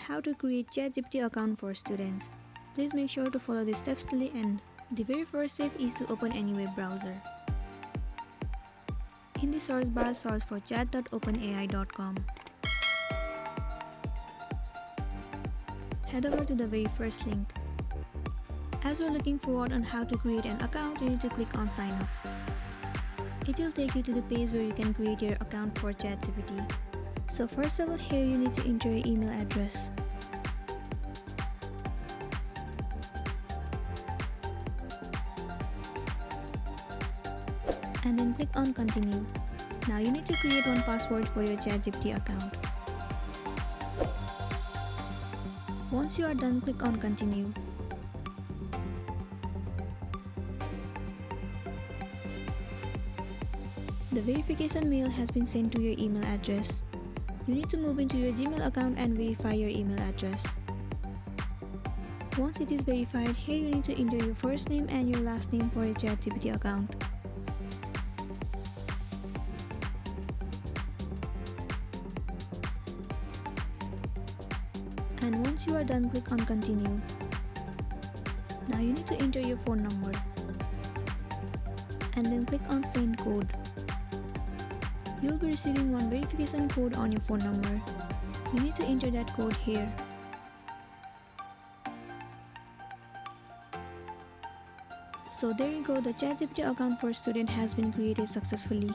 how to create ChatGPT account for students. Please make sure to follow the steps till the end. The very first step is to open any web browser. In the search bar, search for chat.openai.com. Head over to the very first link. As we're looking forward on how to create an account, you need to click on sign up. It will take you to the page where you can create your account for ChatGPT. So first of all, here you need to enter your email address. And then click on continue. Now you need to create one password for your ChatGPT account. Once you are done, click on continue. The verification mail has been sent to your email address. You need to move into your Gmail account and verify your email address. Once it is verified, here you need to enter your first name and your last name for your ChatGPT account. And once you are done, click on continue. Now you need to enter your phone number. And then click on send code. You will be receiving one verification code on your phone number. You need to enter that code here. So there you go, the ChatGPT account for student has been created successfully.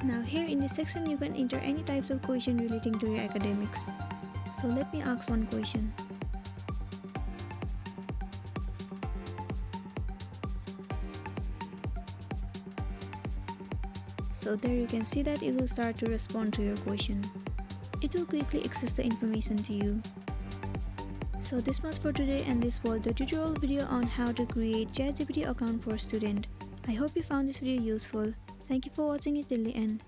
Now here in this section you can enter any types of question relating to your academics. So let me ask one question. So there you can see that it will start to respond to your question. It will quickly access the information to you. So this much for today, and this was the tutorial video on how to create ChatGPT account for student. I hope you found this video useful. Thank you for watching it till the end.